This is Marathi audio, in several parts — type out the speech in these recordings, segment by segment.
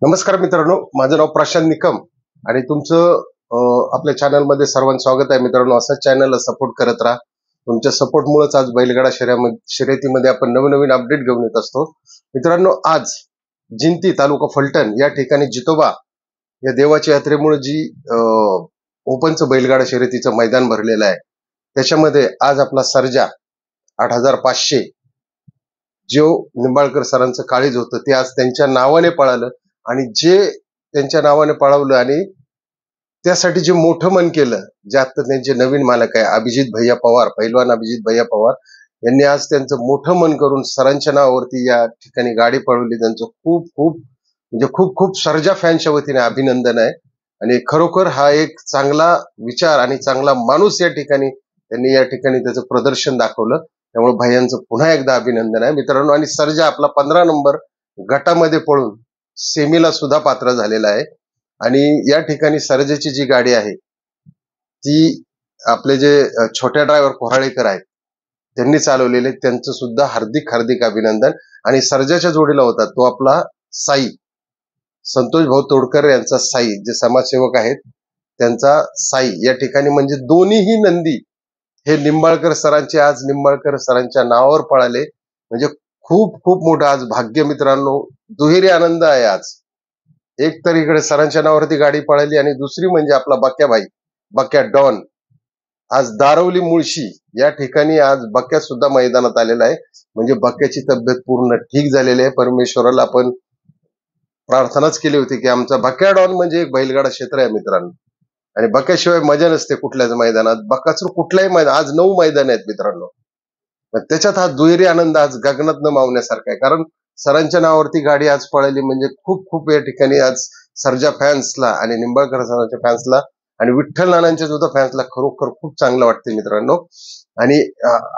नमस्कार मित्रांनो, माझं नाव प्रशांत निकम आणि तुमचं आपल्या चॅनलमध्ये सर्वांचं स्वागत आहे. मित्रांनो, असंच चॅनलला सपोर्ट करत राहा. तुमच्या सपोर्टमुळेच आज बैलगाडा शर्यतीमध्ये आपण नवीन अपडेट घेऊन येत असतो. मित्रांनो, आज जिंती तालुका फलटण या ठिकाणी जितोबा या देवाच्या यात्रेमुळे जी ओपनचं बैलगाडा शर्यतीचं मैदान भरलेलं आहे, त्याच्यामध्ये आज आपला सर्जा 8500 जो निंबाळकर सरांचं काळीज होतं ते आज त्यांच्या नावाने पळालं आणि जे त्यांच्या नावाने पळवलं आणि त्यासाठी जे मोठं मन केलं, जे आता त्यांचे नवीन मालक आहे अभिजित भैया पवार, पैलवान अभिजित भैया पवार यांनी आज त्यांचं मोठं मन करून सरांच्या नावावरती या ठिकाणी गाडी पळवली. त्यांचं खूप खूप म्हणजे खूप खूप सर्जा फॅनच्या वतीने अभिनंदन आहे. आणि खरोखर हा एक चांगला विचार आणि चांगला माणूस या ठिकाणी त्यांनी या ठिकाणी त्याचं प्रदर्शन दाखवलं. त्यामुळे भैयांचं पुन्हा एकदा अभिनंदन आहे मित्रांनो. आणि सर्जा आपला 15 नंबर गटामध्ये पळून सेमीला सुद्धा पात्र झालेला आहे. आणि या ठिकाणी सर्जाची जी गाडी आहे ती आपले जे छोट्या ड्रायव्हर कोराळेकर आहेत त्यांनी चालवलेले, त्यांचं सुद्धा हार्दिक हार्दिक अभिनंदन. आणि सर्जाच्या जोडीला होता तो आपला साई, संतोष भाऊ तोडकर यांचा साई, जे समाजसेवक आहेत त्यांचा साई या ठिकाणी. म्हणजे दोन्हीही नंदी हे निंबाळकर सरांचे आज निंबाळकर सरांच्या नावावर पळाले. म्हणजे खूप खूप मोठं आज भाग्य मित्रांनो, दुहेरी आनंद आहे आज. एक तर इकडे सरांच्या नावावरती गाडी पळाली आणि दुसरी म्हणजे आपला बक्या डॉन आज दारवली मुळशी या ठिकाणी आज बक्या सुद्धा मैदानात आलेला आहे. म्हणजे बक्याची तब्येत पूर्ण ठीक झालेली आहे. परमेश्वराला आपण प्रार्थनाच केली होती की आमचा बक्या डॉन म्हणजे एक बैलगाडा क्षेत्र आहे मित्रांनो, आणि बक्याशिवाय मजा नसते कुठल्याच मैदानात. बक्काचं कुठल्याही मैदान, आज 9 मैदान आहेत मित्रांनो, त्याच्यात हा दुहेरी आनंद आज गगनात न मावण्यासारखा आहे. कारण सरांच्या नावावरती गाडी आज पळाली म्हणजे खूप खूप या ठिकाणी आज सर्जा फॅन्सला आणि निंबाळकर सरांच्या फॅन्सला आणि विठ्ठल नानांच्या सुद्धा फॅन्सला खरोखर खूप चांगलं वाटते मित्रांनो. आणि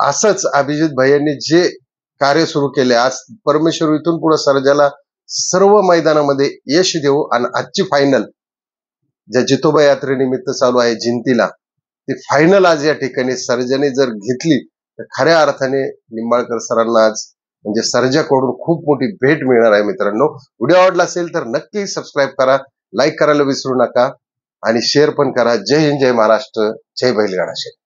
असंच अभिजित भैयांनी जे कार्य सुरू केले, आज परमेश्वर इथून पुढे सर्जाला सर्व मैदानामध्ये यश देऊ. आणि आजची फायनल ज्या जितोबा यात्रेनिमित्त चालू आहे जिंतीला, ती फायनल आज या ठिकाणी सर्जाने जर घेतली तर खऱ्या अर्थाने निंबाळकर सरांना आज म्हणजे सर्जाकडून खूप मोठी भेट मिळणार आहे मित्रांनो. व्हिडिओ आवडला असेल तर नक्की सबस्क्राईब करा, लाईक करायला विसरू नका आणि शेअर पण करा. जय हिंद, जय महाराष्ट्र, जय बैलगाडा शर्यत.